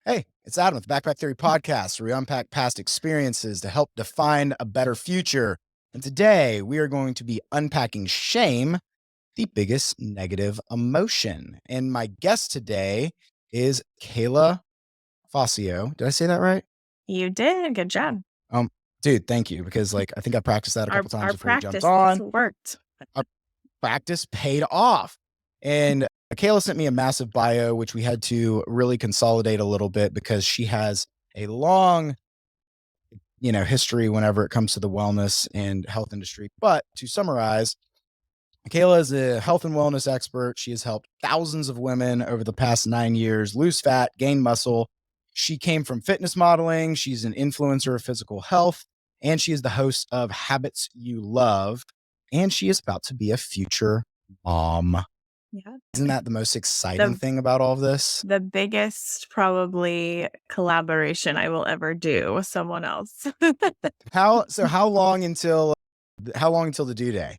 Hey, it's Adam with the Backpack Theory Podcast, where we unpack past experiences to help define a better future. And today we are going to be unpacking shame, the biggest negative emotion. And my guest today is Kayla Fassio. Did I say that right? You did. Good job. Um, Dude, thank you. Because I think I practiced that a couple times Our before we jumped practice on. worked. Our practice paid off. And Kayla sent me a massive bio, which we had to really consolidate a little bit because she has a long history whenever it comes to the wellness and health industry. But to summarize, Kayla is a health and wellness expert. She has helped thousands of women over the past 9 years lose fat, gain muscle. She came from fitness modeling. She's an influencer of physical health, and she is the host of Habits You Love. And she is about to be a future mom. Yeah. Isn't that the most exciting The thing about all of this? the biggest probably collaboration I will ever do with someone else. How long until the due day?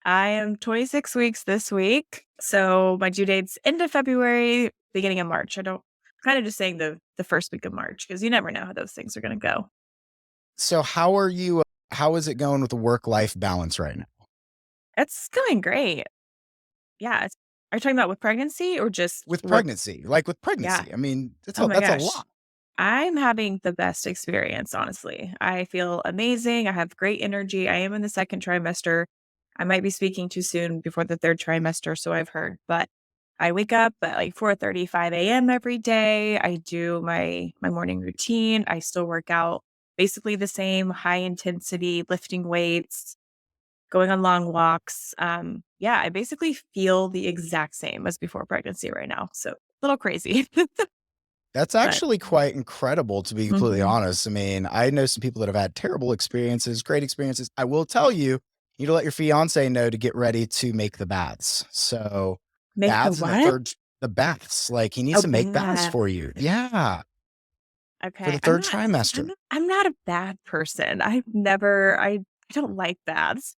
I am 26 weeks this week. So my due date's end of February, beginning of March. Kind of just saying the first week of March because you never know how those things are going to go. So how is it going with the work-life balance right now? It's going great. Yeah. Are you talking about with pregnancy or just With work? pregnancy, Yeah. I mean, Oh my that's a gosh. lot. I'm having the best experience, honestly. I feel amazing. I have great energy. I am in the second trimester. I might be speaking too soon before the third trimester, so I've heard. But I wake up at like 4:35 a.m. every day. I do my morning routine. I still work out basically the same high intensity lifting weights, going on long walks. Yeah, I basically feel the exact same as before pregnancy right now. So a little crazy. That's But actually quite incredible, to be completely mhm. honest. I mean, I know some people that have had terrible experiences, great experiences. I will tell you, you need to let your fiance know to get ready to make the baths. So Make the baths in what? the baths, like he needs Oh, to make baths bath. for you. Yeah. For the Okay. third trimester. I'm not a bad person. I don't like baths.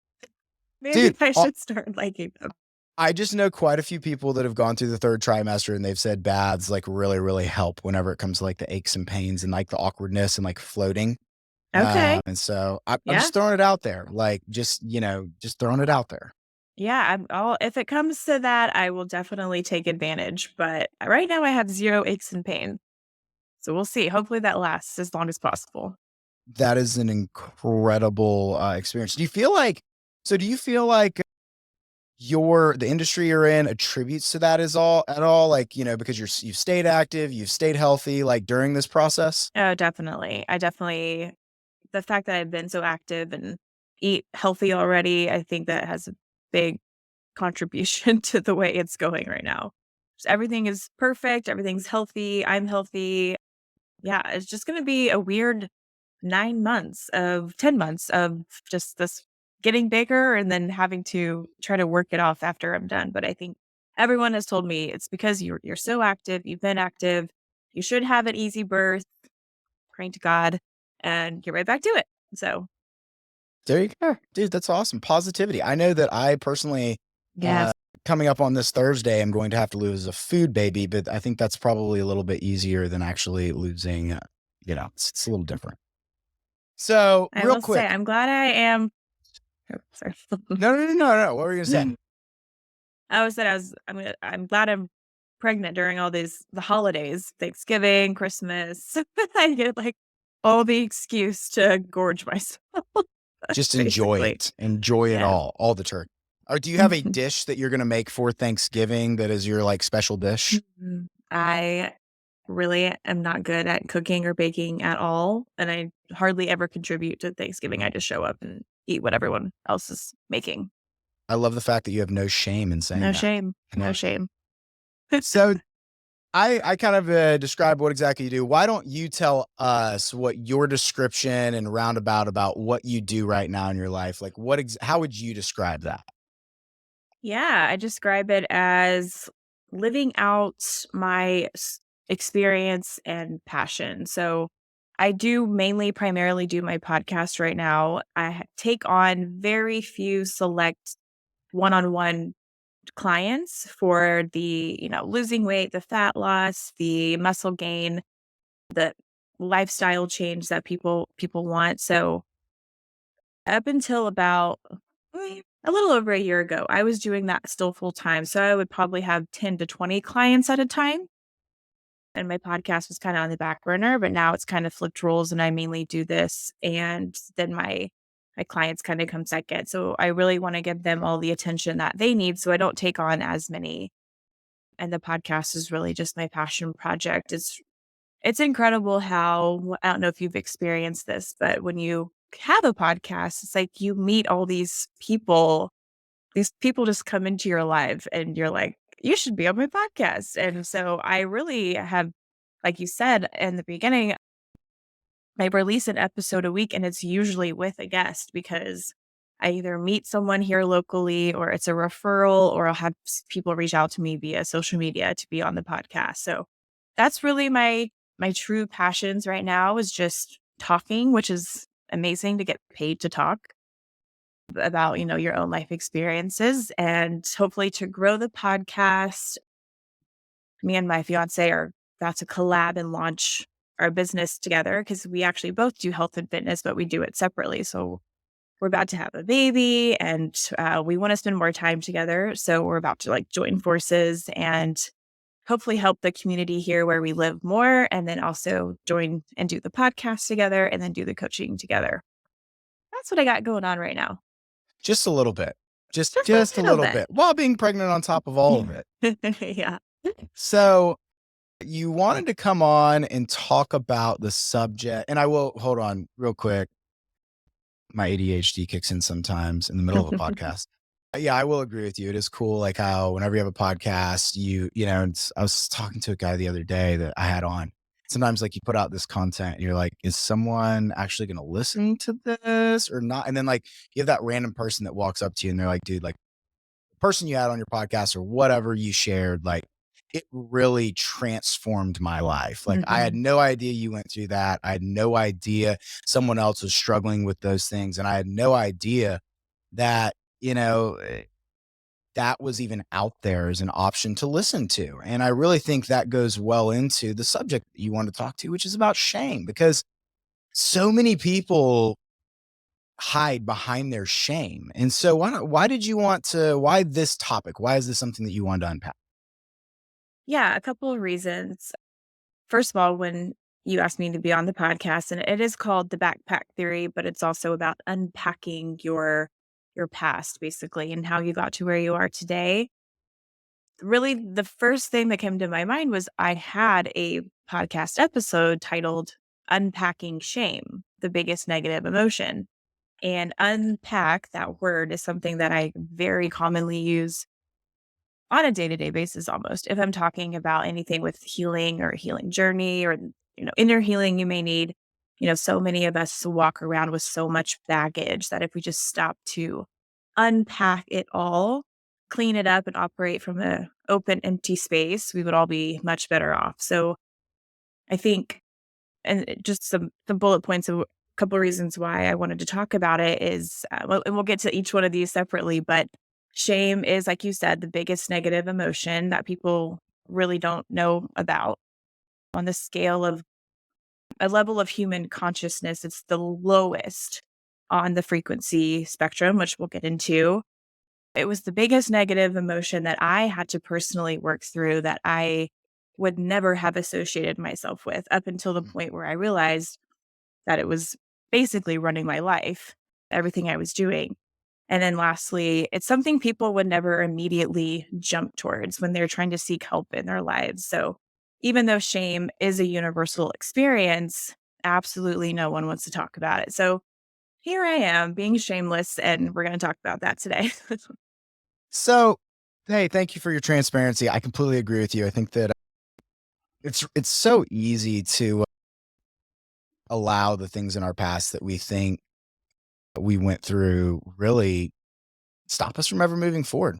Maybe Dude, I should start liking them. I just know quite a few people that have gone through the third trimester and they've said baths like really, really help whenever it comes to like the aches and pains and like the awkwardness and like floating. Okay. And so I'm Yeah. just throwing it out there, like just throwing it Uh, out there. yeah, if it comes to that, I will definitely take advantage, but right now I have 0 aches and pain. So we'll see. Hopefully that lasts as long as possible. That is an incredible experience. Do you feel like the industry you're in attributes to that at all? Like, because you've stayed active, you've stayed healthy, like during this process? Oh, definitely. I definitely the fact that I've been so active and eat healthy already, I think that has a big contribution to the way it's going right now. Just everything is perfect, everything's healthy, I'm healthy. Yeah, it's just gonna be a weird 9 months of 10 months of just this getting bigger and then having to try to work it off after I'm done. But I think everyone has told me it's because you're so active, you've been active, you should have an easy birth, praying to God, and get right back to it. So There you go. Dude, that's awesome. Positivity. I know that I personally, uh, yes. coming up on this Thursday, I'm going to have to lose a food baby, but I think that's probably a little bit easier than actually losing, it's a little different. So, I real will say quick. I'm glad I am oh, sorry. No, no, no, no, no. What were you gonna say? I'm glad I'm pregnant during all the holidays, Thanksgiving, Christmas. I get like all the excuse to gorge myself, Just enjoy basically. it. Enjoy it Yeah. all the turkey. Or do you have a dish that you're gonna make for Thanksgiving that is your like special dish? I really am not good at cooking or baking at all, and I hardly ever contribute to Thanksgiving. I just show up and eat what everyone else is making. I love the fact that you have no shame in saying No that. shame. I No love it. shame. So I kind of describe what exactly you do. Why don't you tell us what your description and roundabout about what you do right now in your life? Like how would you describe that? Yeah, I describe it as living out my experience and passion. So I do primarily do my podcast right now. Take on very few select one-on-one clients for the, losing weight, the fat loss, the muscle gain. the lifestyle change that people want. So up until about a little over a year ago, I was doing that still full time. So I would probably have 10 to 20 clients at a time. And my podcast was kind of on the back burner, but now it's kind of flipped roles and I mainly do this. And then my clients kind of come second. So I really want to give them all the attention that they need. So I don't take on as many. And the podcast is really just my passion project. It's incredible how I don't know if you've experienced this, but when you have a podcast, it's like you meet all these people just come into your life and you're like, you should be on my podcast. And so I really have, like you said in the beginning, I release an episode a week and it's usually with a guest because I either meet someone here locally or it's a referral or I'll have people reach out to me via social media to be on the podcast. So that's really my true passions right now is just talking, which is amazing to get paid to talk about, your own life experiences and hopefully to grow the podcast. Me and my fiance are about to collab and launch our business together because we actually both do health and fitness, but we do it separately. So we're about to have a baby and we want to spend more time together. So we're about to like join forces and hopefully help the community here where we live more. And then also join and do the podcast together and then do the coaching together. That's what I got going on right now. Just a little bit. Just a Just a little little bit. bit while being pregnant on top of all of it. Yeah. So you wanted to come on and talk about the subject, and I will hold on real quick. My ADHD kicks in sometimes in the middle of a podcast. Yeah, I will agree with you. It is cool, like how whenever you have a podcast, I was talking to a guy the other day that I had on. Sometimes, like you put out this content, and you're like, is someone actually going to listen to this or not? And then, like, you have that random person that walks up to you, and they're like, dude, like, the person you had on your podcast or whatever you shared, like, it really transformed my life. Like, I had Mhm. no idea you went through that. I had no idea someone else was struggling with those things. And I had no idea that, that was even out there as an option to listen to. And I really think that goes well into the subject that you want to talk to, which is about shame, because so many people hide behind their shame. And so why this topic? Why is this something that you want to unpack? Yeah, a couple of reasons. First of all, when you asked me to be on the podcast, and it is called the backpack theory, but it's also about unpacking your past basically and how you got to where you are today. Really, the first thing that came to my mind was I had a podcast episode titled Unpacking Shame, the biggest negative emotion. And unpack, that word is something that I very commonly use on a day-to-day basis almost. If I'm talking about anything with healing or a healing journey or, inner healing you may need, so many of us walk around with so much baggage that if we just stop to unpack it all, clean it up and operate from a open, empty space, we would all be much better off. So I think just some bullet points of a couple of reasons why I wanted to talk about it is, and we'll get to each one of these separately, but shame is, like you said, the biggest negative emotion that people really don't know about. On the scale of a level of human consciousness, it's the lowest on the frequency spectrum, which we'll get into. It was the biggest negative emotion that I had to personally work through that I would never have associated myself with up until the point where I realized that it was basically running my life, everything I was doing. And then lastly, it's something people would never immediately jump towards when they're trying to seek help in their lives. So even though shame is a universal experience, absolutely no one wants to talk about it. So here I am being shameless, and we're going to talk about that today. So, hey, thank you for your transparency. I completely agree with you. I think that it's so easy to allow the things in our past that we think we went through really stop us from ever moving forward.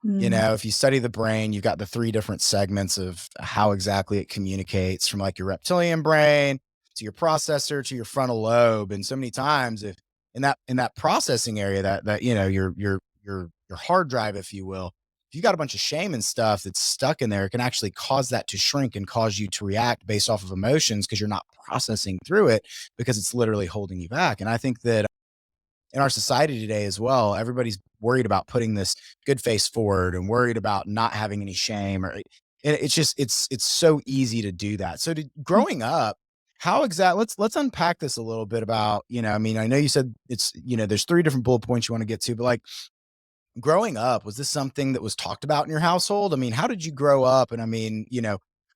Mm, If you study the brain, you've got the three different segments of how exactly it communicates from like your reptilian brain to your processor to your frontal lobe. And so many times if in that processing area that your hard drive, if you will, if you got a bunch of shame and stuff that's stuck in there, it can actually cause that to shrink and cause you to react based off of emotions because you're not processing through it because it's literally holding you back. And I think that in our society today as well, everybody's worried about putting this good face forward and worried about not having any shame or it's just it's so easy to do that. So growing up, how exact let's unpack this a little bit about, I mean, I know you said it's, there's three different bullet points you want to get to, but like growing up, was this something that was talked about in your household? I mean, how did you grow up? And I mean,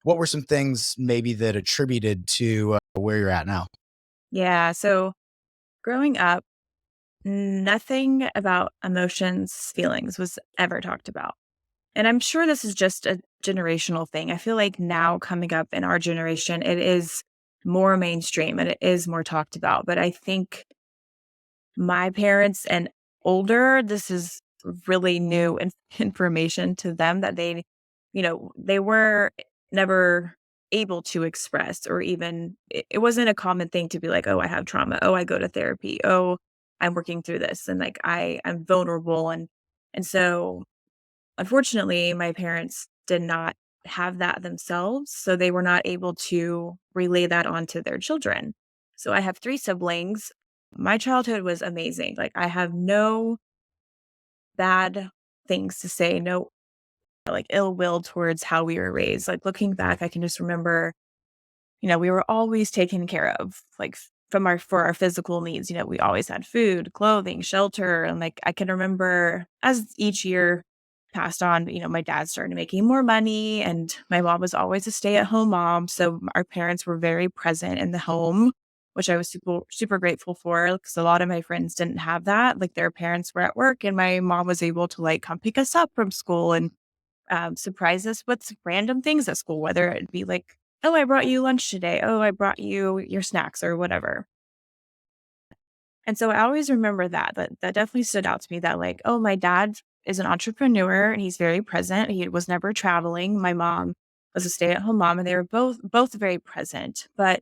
what were some things maybe that attributed to where you're at now? Yeah, so growing up, nothing about emotions, feelings was ever talked about. And I'm sure this is just a generational thing. I feel like now coming up in our generation, it is more mainstream and it is more talked about. But I think my parents and older, this is really new information to them that they were never able to express, or even it wasn't a common thing to be like, oh, I have trauma. Oh, I go to therapy. Oh, I'm working through this. And like, I'm vulnerable. And so unfortunately, my parents did not have that themselves, so they were not able to relay that onto their children. So I have 3 siblings. My childhood was amazing. Like, I have no bad things to say, no, like, ill will towards how we were raised. Like, looking back, I can just remember, we were always taken care of, like, from for our physical needs. We always had food, clothing, shelter, and, like, I can remember as each year passed on, my dad started making more money, and my mom was always a stay-at-home mom, so our parents were very present in the home, which I was super super grateful for, because a lot of my friends didn't have that. Like, their parents were at work, and my mom was able to, like, come pick us up from school and surprise us with random things at school, whether it be like, "Oh, I brought you lunch today. Oh, I brought you your snacks," or whatever. And so I always remember that definitely stood out to me, that like, oh, my dad is an entrepreneur and he's very present. He was never traveling. My mom was a stay-at-home mom, and they were both very present. But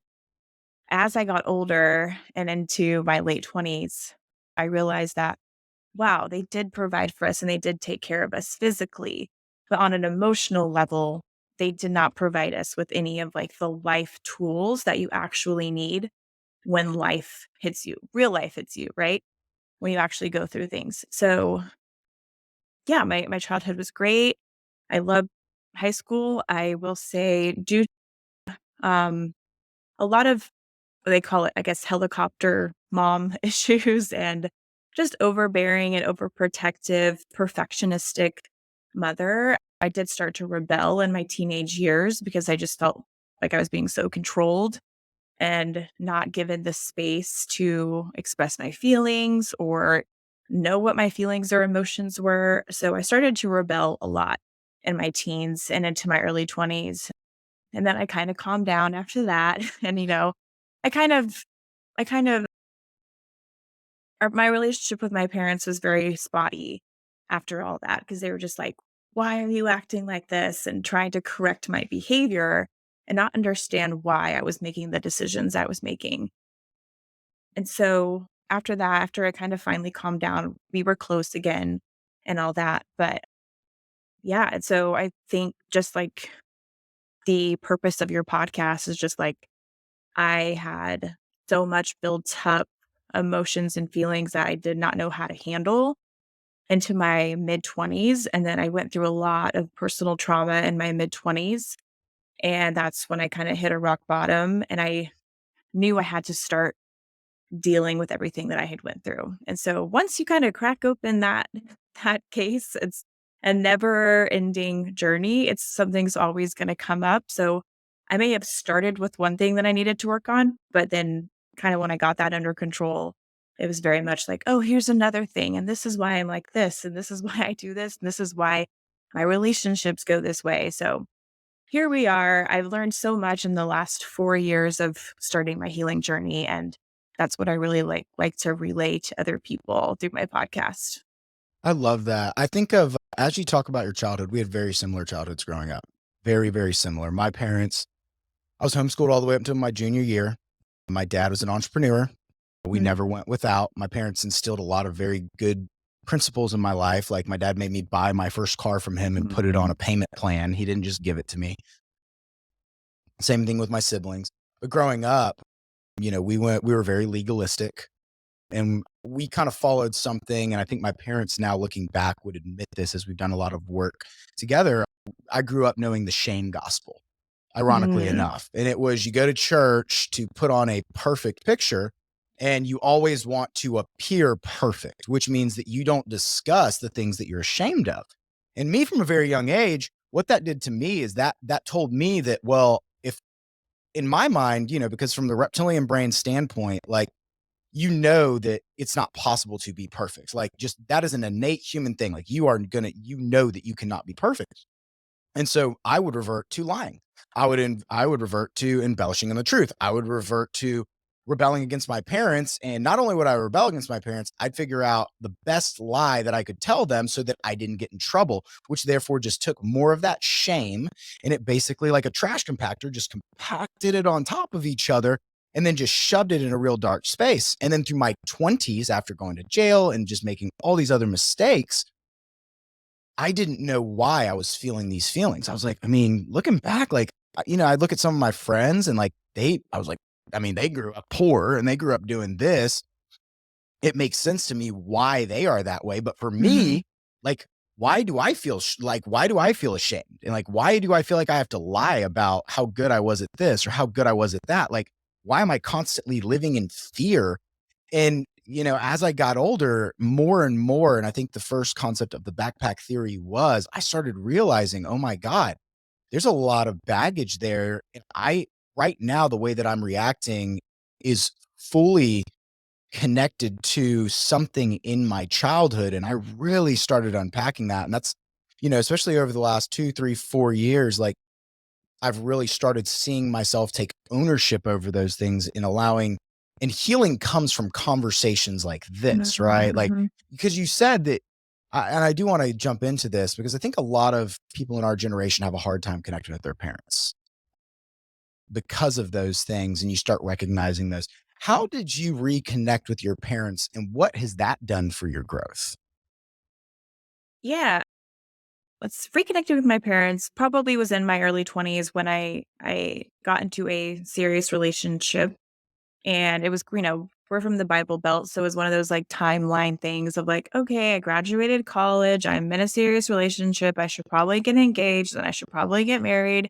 as I got older and into my late 20s, I realized that, wow, they did provide for us and they did take care of us physically, but on an emotional level, they did not provide us with any of like the life tools that you actually need when life hits you, real life hits you, right? When you actually go through things. So yeah, my childhood was great. I loved high school. I will say, due um a lot of what they call it, I guess, helicopter mom issues, and just overbearing and overprotective, perfectionistic mother. I did start to rebel in my teenage years because I just felt like I was being so controlled and not given the space to express my feelings or know what my feelings or emotions were. So I started to rebel a lot in my teens and into my early 20s. And then I kind of calmed down after that. And, I kind of, I kind of, my relationship with my parents was very spotty after all that, because they were just like, why are you acting like this? And trying to correct my behavior and not understand why I was making the decisions I was making. And so after that, after I kind of finally calmed down, we were close again and all that. But yeah, and so I think just like the purpose of your podcast is just like, I had so much built up emotions and feelings that I did not know how to handle into my mid 20s. And then I went through a lot of personal trauma in my mid 20s. And that's when I kind of hit a rock bottom, and I knew I had to start dealing with everything that I had went through. And so once you kind of crack open that case, it's a never-ending journey. It's something's always going to come up. So I may have started with one thing that I needed to work on, but then kind of when I got that under control, it was very much like, oh, here's another thing. And this is why I'm like this. And this is why I do this. And this is why my relationships go this way. So here we are. I've learned so much in the last 4 years of starting my healing journey, and that's what I really like to relay to other people through my podcast. I love that. I think of as you talk about your childhood, we had very similar childhoods growing up. Very, very similar. My parents, I was homeschooled all the way up until my junior year. My dad was an entrepreneur. We Mhm. never went without. My parents instilled a lot of very good principles in my life. Like my dad made me buy my first car from him and put it on Mhm. a payment plan. He didn't just give it to me. Same thing with my siblings. But growing up, we were very legalistic and we kind of followed something. And I think my parents now looking back would admit this as we've done a lot of work together. I grew up knowing the shame gospel, ironically Mm. enough. And it was you go to church to put on a perfect picture and you always want to appear perfect, which means that you don't discuss the things that you're ashamed of. And me from a very young age, what that did to me is that told me that, well, if in my mind, because from the reptilian brain standpoint, like, that it's not possible to be perfect. Like, just that is an innate human thing. Like, you know that you cannot be perfect. And so I would revert to lying. I would revert to embellishing on the truth. I would revert to rebelling against my parents. And not only would I rebel against my parents, I'd figure out the best lie that I could tell them so that I didn't get in trouble, which therefore just took more of that shame. And it basically, like a trash compactor, just compacted it on top of each other and then just shoved it in a real dark space. And then through my 20s, after going to jail and just making all these other mistakes, I didn't know why I was feeling these feelings. I was like, I mean, looking back, like, I look at some of my friends and like I was like, I mean, they grew up poor and they grew up doing this. It makes sense to me why they are that way. But for Mhm. me, like, why do I feel ashamed? And like, why do I feel like I have to lie about how good I was at this or how good I was at that? Like, why am I constantly living in fear? And, as I got older, more and more, and I think the first concept of the backpack theory was I started realizing, oh my God, there's a lot of baggage there. And right now, the way that I'm reacting is fully connected to something in my childhood. And I really started unpacking that. And that's, especially over the last 2, 3, 4 years, like I've really started seeing myself take ownership over those things and and healing comes from conversations like this, Mhm, right? Like, mhm. because you said that, and I do want to jump into this because I think a lot of people in our generation have a hard time connecting with their parents because of those things. And you start recognizing those. How did you reconnect with your parents and what has that done for your growth? Yeah. Let's reconnected with my parents probably was in my early 20s when I got into a serious relationship, and it was, we're from the Bible Belt, so it was one of those, like, timeline things of, like, "Okay, I graduated college, I'm in a serious relationship, I should probably get engaged, and I should probably get married."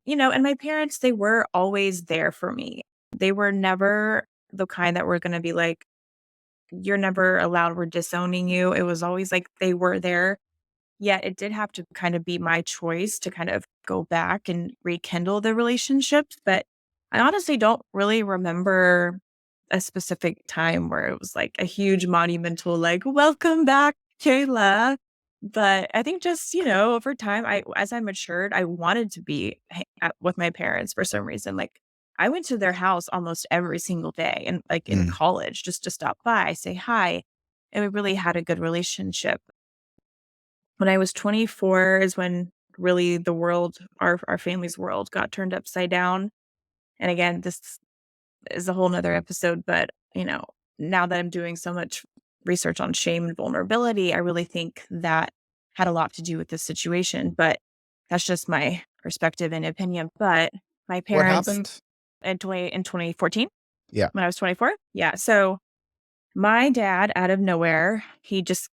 And my parents, they were always there for me. They were never the kind that were gonna be like, "You're never allowed, we're disowning you." It was always like they were there. Yet it did have to kind of be my choice to kind of go back and rekindle the relationship, but I honestly don't really remember a specific time where it was like a huge monumental, like, "Welcome back, Kayla." But I think just, over time, as I matured, I wanted to be with my parents for some reason. Like, I went to their house almost every single day and like in Mm. college just to stop by, say hi. And we really had a good relationship. When I was 24 is when really the world, our family's world got turned upside down. And again, this is a whole nother episode, but now that I'm doing so much research on shame and vulnerability, I really think that had a lot to do with this situation. But that's just my perspective and opinion. But my What parents happened? in 2014, Yeah. when I was 24. Yeah. So my dad out of nowhere, he just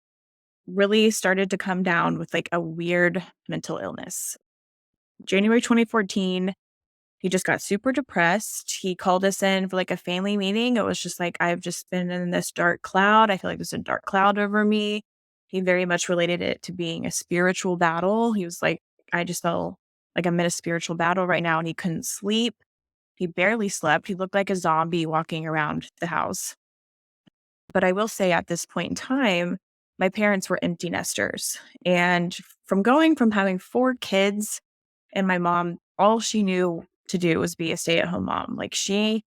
really started to come down with like a weird mental illness. January 2014, he just got super depressed. He called us in for like a family meeting. It was just like, I've just been in this dark cloud. I feel like there's a dark cloud over me. He very much related it to being a spiritual battle. He was like, I just felt like I'm in a spiritual battle right now. And he couldn't sleep. He barely slept. He looked like a zombie walking around the house. But I will say at this point in time, my parents were empty nesters. And from going from having 4 kids and my mom, all she knew to do was be a stay at home mom. Like she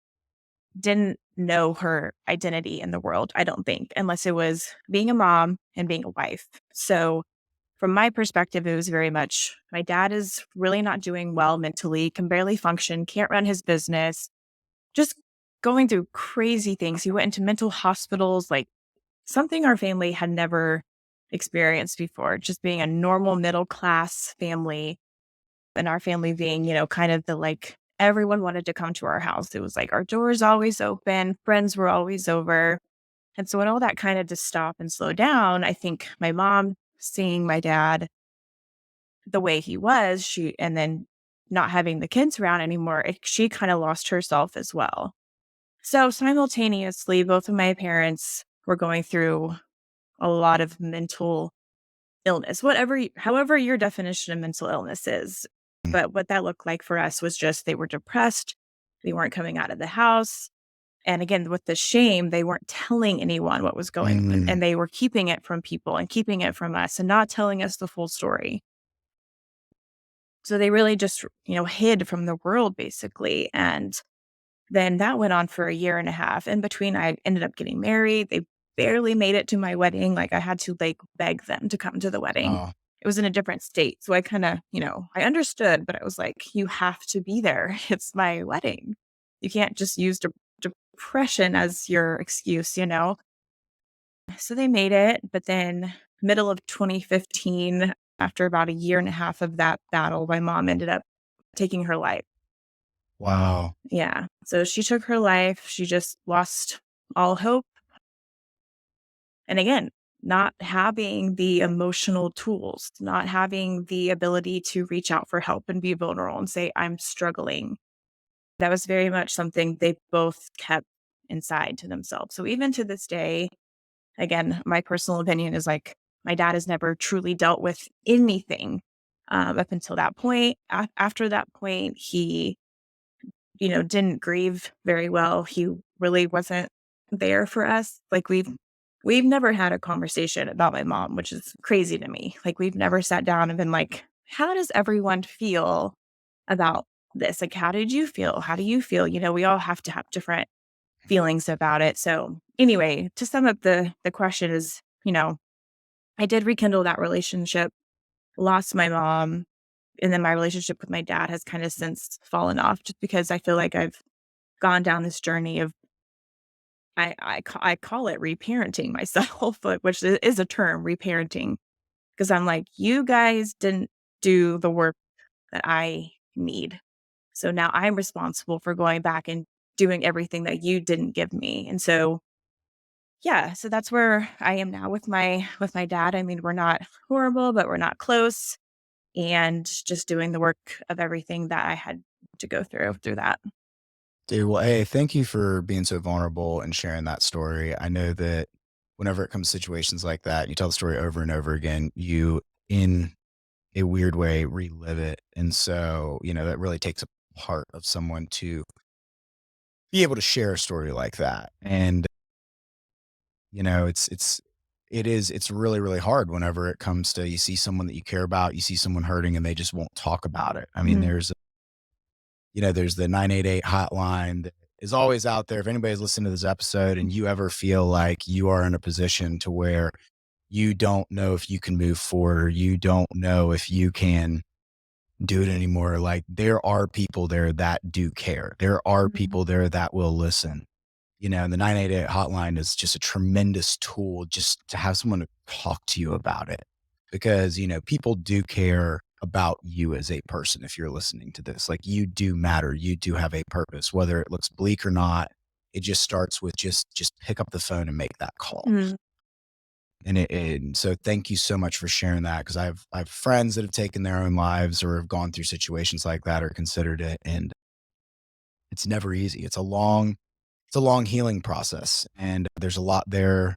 didn't know her identity in the world, I don't think, unless it was being a mom and being a wife. So from my perspective, it was very much my dad is really not doing well mentally, can barely function, can't run his business, just going through crazy things. He went into mental hospitals like something our family had never experienced before, just being a normal middle class family and our family being, kind of the like everyone wanted to come to our house. It was like our doors always open, friends were always over. And so when all that kind of just stopped and slowed down, I think my mom seeing my dad the way he was, and then not having the kids around anymore, she kind of lost herself as well. So simultaneously, both of my parents were going through a lot of mental illness, however your definition of mental illness is. Mm, But what that looked like for us was just they were depressed. They weren't coming out of the house. And again, with the shame, they weren't telling anyone what was going on. mm, And they were keeping it from people and keeping it from us and not telling us the full story. So they really just, hid from the world basically. And then that went on for a year and a half. In between, I ended up getting married. They barely made it to my wedding. Like I had to like beg them to come to the wedding. oh, It was in a different state. So I kind of, I understood, but I was like, you have to be there. It's my wedding. You can't just use depression as your excuse. So they made it. But then, middle of 2015, after about a year and a half of that battle, my mom ended up taking her life. wow. Yeah. So she took her life. She just lost all hope. And again, not having the emotional tools, not having the ability to reach out for help and be vulnerable and say, I'm struggling. That was very much something they both kept inside to themselves. So even to this day, again, my personal opinion is like my dad has never truly dealt with anything up until that point. After that point, he didn't grieve very well. He really wasn't there for us. Like we've never had a conversation about my mom, which is crazy to me. Like we've never sat down and been like, how does everyone feel about this? Like, how did you feel? How do you feel? We all have to have different feelings about it. So anyway, to sum up the question is, I did rekindle that relationship, lost my mom, and then my relationship with my dad has kind of since fallen off just because I feel like I've gone down this journey of I call it reparenting myself, but which is a term, reparenting, because I'm like, you guys didn't do the work that I need. So now I'm responsible for going back and doing everything that you didn't give me. And so yeah, so that's where I am now with my dad. I mean, we're not horrible, but we're not close and just doing the work of everything that I had to go through that. Dude, well, hey, thank you for being so vulnerable and sharing that story. I know that whenever it comes to situations like that, you tell the story over and over again, you, in a weird way, relive it. And so, that really takes a part of someone to be able to share a story like that. And, it's really, really hard whenever it comes to you see someone that you care about, you see someone hurting and they just won't talk about it. I mean, Mhm. there's the 988 hotline that is always out there. If anybody's listening to this episode and you ever feel like you are in a position to where you don't know if you can move forward or you don't know if you can do it anymore, like there are people there that do care. There are Mhm. people there that will listen. And the 988 hotline is just a tremendous tool just to have someone to talk to you about it because, people do care about you as a person. If you're listening to this, like you do matter, you do have a purpose, whether it looks bleak or not. It just starts with just pick up the phone and make that call. Mhm. And so thank you so much for sharing that because I have friends that have taken their own lives or have gone through situations like that or considered it. And it's never easy. It's a long healing process, and there's a lot there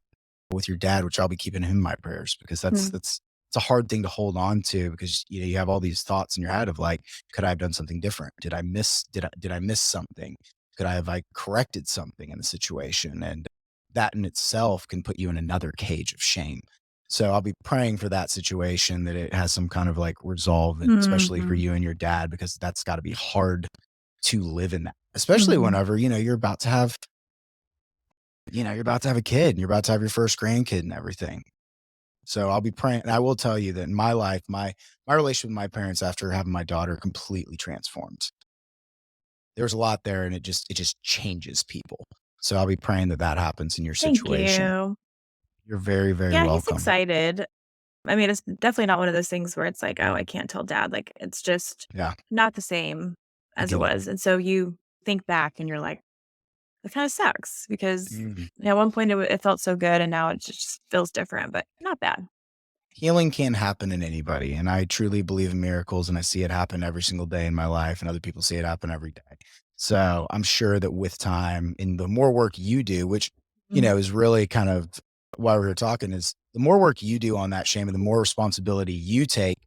with your dad, which I'll be keeping him in my prayers because Mhm. it's a hard thing to hold on to because you have all these thoughts in your head of like, could I have done something different? Did I miss something? Could I have like corrected something in the situation? And that in itself can put you in another cage of shame. So I'll be praying for that situation that it has some kind of like resolve, and especially for Mhm. you and your dad, because that's got to be hard to live in that, especially Mhm. whenever you're about to have a kid and you're about to have your first grandkid and everything. So I'll be praying. And I will tell you that in my life, my relationship with my parents after having my daughter completely transformed. There's a lot there and it just changes people. So I'll be praying that that happens in your Thank situation. you. You're very, very Yeah, he's welcome. excited. I mean, it's definitely not one of those things where it's like, "Oh, I can't tell dad." Like, it's just Yeah, not the same I as it get it. was, and so you think back and you're like, "It kinda sucks," because Mhm. at one point it felt so good, and now it just feels different, but not bad. Healing can happen in anybody, and I truly believe in miracles, and I see it happen every single day in my life, and other people see it happen every day. So, I'm sure that with time and the more work you do, which, Mhm. is really kind of why we were talking is the more work you do on that shame and the more responsibility you take,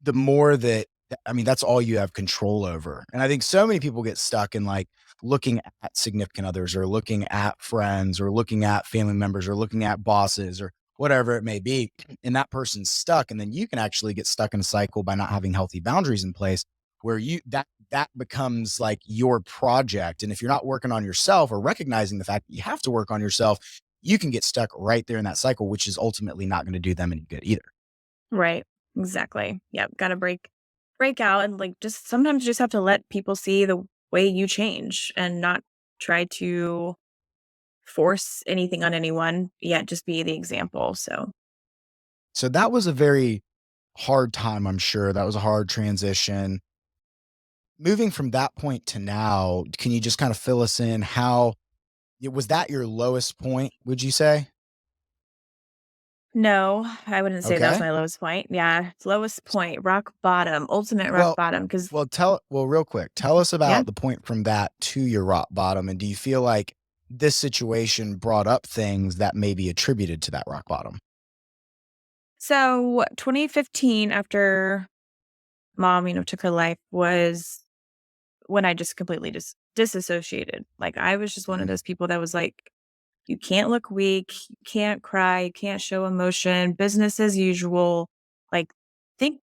the more that I mean, that's all you have control over. And I think so many people get stuck in like looking at significant others or looking at friends or looking at family members or looking at bosses or whatever it may be. And that person's stuck. And then you can actually get stuck in a cycle by not having healthy boundaries in place where that becomes like your project. And if you're not working on yourself or recognizing the fact that you have to work on yourself, you can get stuck right there in that cycle, which is ultimately not going to do them any good either. Right. Exactly. Yep, gotta break out and, like, just sometimes you just have to let people see the way you change and not try to force anything on anyone, yet just be the example, so So that was a very hard time, I'm sure. That was a hard transition. Moving from that point to now, can you just kind of fill us in how was that your lowest point, would you say? no, I wouldn't say that was Okay. my lowest point. Yeah, lowest point, rock bottom, ultimate rock Well bottom. Because real quick, tell us yeah. about the point from that to your rock bottom, and do you feel like this situation brought up things that may be attributed to that rock bottom? So, 2015, after mom, took her life, was when I just completely just disassociated. Like, I was just one of Mm, those people that was like, "You can't look weak, you can't cry, you can't show emotion, business as usual." Like, think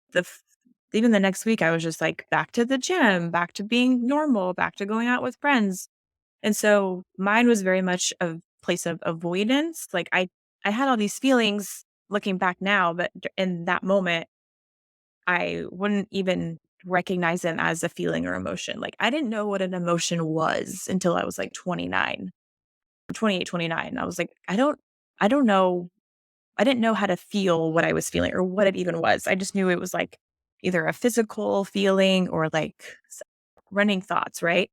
even the next week, I was just, like, back to the gym, back to being normal, back to going out with friends. And so mine was very much a place of avoidance. Like, I had all these feelings looking back now, but in that moment, I wouldn't even recognize them as a feeling or emotion. Like, I didn't know what an emotion was until I was like 29, 28, 29. I was like, I don't know. I didn't know how to feel what I was feeling or what it even was. I just knew it was like either a physical feeling or like running thoughts, right?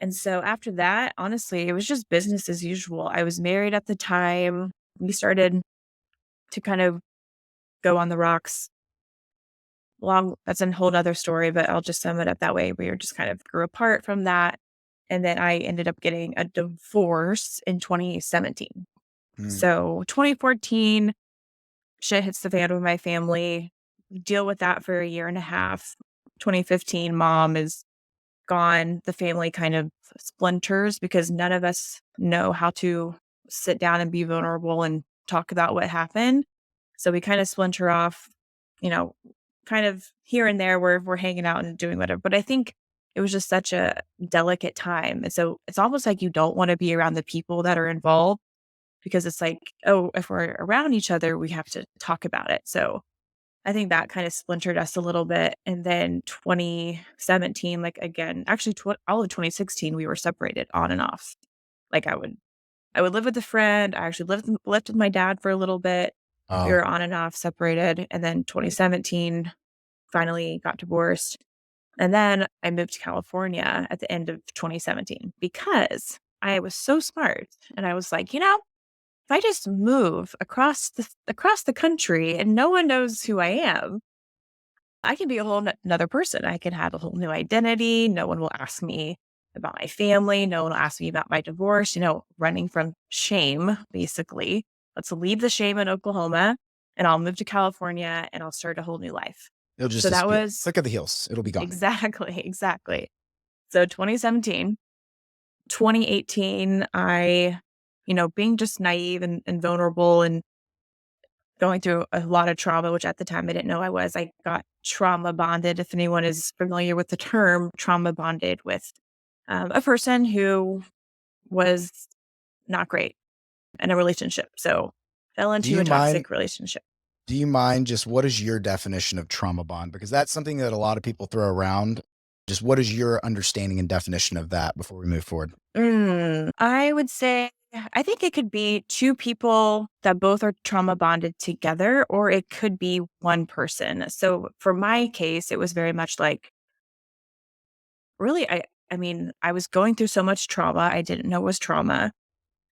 And so after that, honestly, it was just business as usual. I was married at the time. We started to kind of go on the rocks. Long That's a whole other story, but I'll just sum it up that way. We were just kind of grew apart from that. And then I ended up getting a divorce in 2017. mm. So 2014, shit hits the fan with my family. Deal with that for a year and a half. 2015, mom is gone. The family kind of splinters because none of us know how to sit down and be vulnerable and talk about what happened. So we kind of splinter off, you know, kind of here and there where we're hanging out and doing whatever. But I think it was just such a delicate time. And so it's almost like you don't want to be around the people that are involved because it's like, oh, if we're around each other, we have to talk about it. So I think that kind of splintered us a little bit. And then 2017, like again, actually all of 2016, we were separated on and off. Like I would live with a friend. I actually lived with my dad for a little bit. We Oh, were on and off separated. And then 2017, finally got divorced. And then I moved to California at the end of 2017 because I was so smart. And I was like, if I just move across the country and no one knows who I am, I can be a whole another person. I can have a whole new identity. No one will ask me about my family. No one will ask me about my divorce, running from shame, basically. Let's leave the shame in Oklahoma and I'll move to California and I'll start a whole new life. it'll just So that disappear. was Click of the heels. It'll be gone. exactly, exactly. So 2017, 2018, I, being just naive and vulnerable and going through a lot of trauma, which at the time I didn't know I was. I got trauma bonded. If anyone is familiar with the term, trauma bonded with a person who was not great in a relationship. So fell Do into you a mind toxic relationship. Do you mind just what is your definition of trauma bond? Because that's something that a lot of people throw around. Just what is your understanding and definition of that before we move forward? I would say Yeah, I think it could be 2 people that both are trauma bonded together, or it could be 1 person. So for my case, it was very much like, really, I mean, I was going through so much trauma I didn't know was trauma.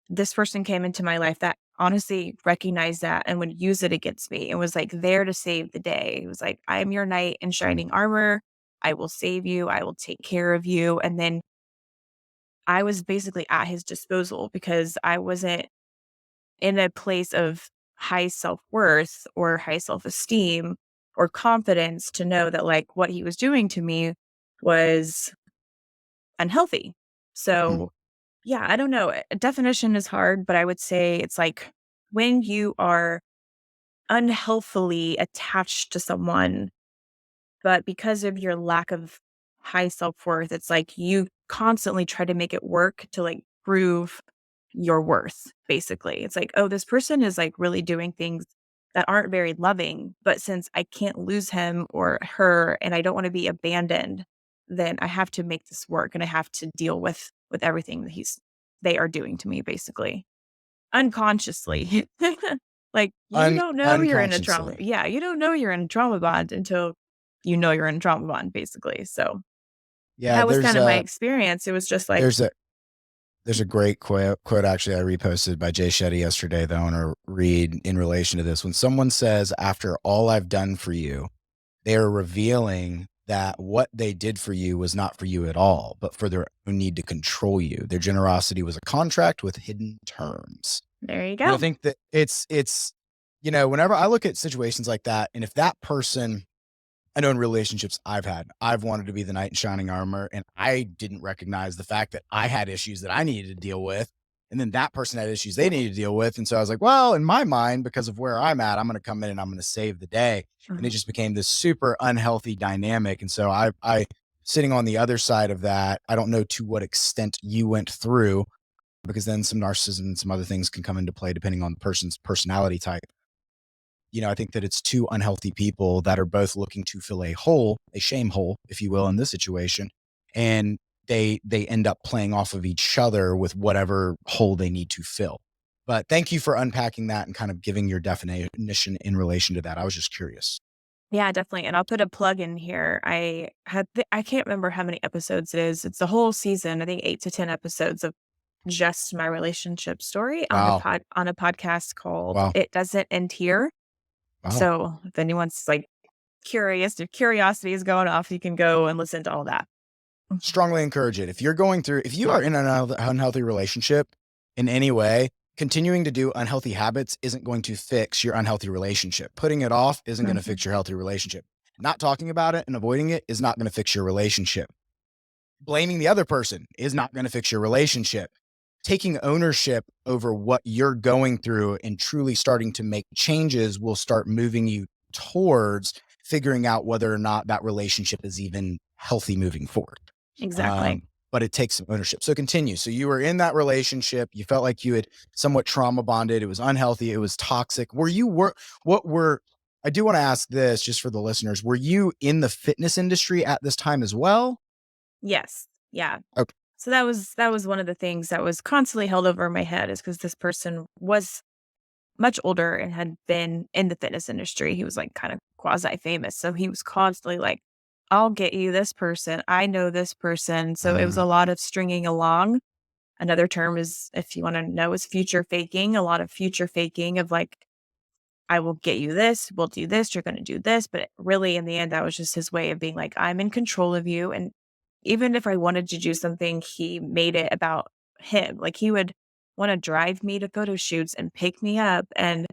This person came into my life that honestly recognized that and would use it against me and was like there to save the day. It was like, I am your knight in shining armor. I will save you. I will take care of you. And then I was basically at his disposal because I wasn't in a place of high self worth or high self esteem or confidence to know that like what he was doing to me was unhealthy. Mm, So, yeah, I don't know. Definition is hard, but I would say it's like when you are unhealthily attached to someone, but because of your lack of high self-worth, it's like you constantly try to make it work to like prove your worth, basically. It's like, oh, this person is like really doing things that aren't very loving, but since I can't lose him or her and I don't want to be abandoned, then I have to make this work and I have to deal with everything that they are doing to me basically. Unconsciously. Like, you don't know you're in a trauma unconsciously. yeah, you don't know you're in a trauma bond until you know you're in a trauma bond, basically, so, Yeah, that was kind of my experience. It was just like there's a there's a great quote actually I reposted by Jay Shetty yesterday that I want to read in relation to this. When someone says, "After all I've done for you," they are revealing that what they did for you was not for you at all, but for their own need to control you. Their generosity was a contract with hidden terms. there you And I go. think that whenever I look at situations like that, and if that person, I know in relationships I've had, I've wanted to be the knight in shining armor, and I didn't recognize the fact that I had issues that I needed to deal with. And then that person had issues they needed to deal with. And so I was like, well, in my mind, because of where I'm at, I'm going to come in and I'm going to save the day. And it Mhm. just became this super unhealthy dynamic. And so sitting on the other side of that, I don't know to what extent you went through, because then some narcissism and some other things can come into play depending on the person's personality type. I think that it's two unhealthy people that are both looking to fill a hole, a shame hole, if you will, in this situation. And they end up playing off of each other with whatever hole they need to fill. But thank you for unpacking that and kind of giving your definition in relation to that. I was just curious. Yeah, definitely, and I'll put a plug in here. I can't remember how many episodes it is. It's a whole season, I think 8 to 10 episodes of just my relationship story Wow. on a podcast called Wow. It Doesn't End Here. Wow. So, if anyone's, like, curious, if curiosity is going off, you can go and listen to all that. Mhm. Strongly encourage it. If you are in an unhealthy relationship in any way, continuing to do unhealthy habits isn't going to fix your unhealthy relationship. Putting it off isn't going to Mhm. fix your healthy relationship. Not talking about it and avoiding it is not going to fix your relationship. Blaming the other person is not going to fix your relationship. Taking ownership over what you're going through and truly starting to make changes will start moving you towards figuring out whether or not that relationship is even healthy moving forward. Exactly. Um, but it takes some ownership. So continue. So you were in that relationship. You felt like you had somewhat trauma bonded. It was unhealthy. It was toxic. What were, I do want to ask this just for the listeners. Were you in the fitness industry at this time as well? Yes. Yeah. Okay. So that was one of the things that was constantly held over my head is because this person was much older and had been in the fitness industry. He was, like, kind of quasi famous, so he was constantly like, "I'll get you this person. I know this person." So it was Uh, a lot of stringing along. Another term is, if you wanna know, is future faking, a lot of future faking of, like, "I will get you this, we'll do this, you're gonna do this," but really, in the end, that was just his way of being like, "I'm in control of you," and even if I wanted to do something, he made it about him. Like, he would wanna drive me to photo shoots and pick me up and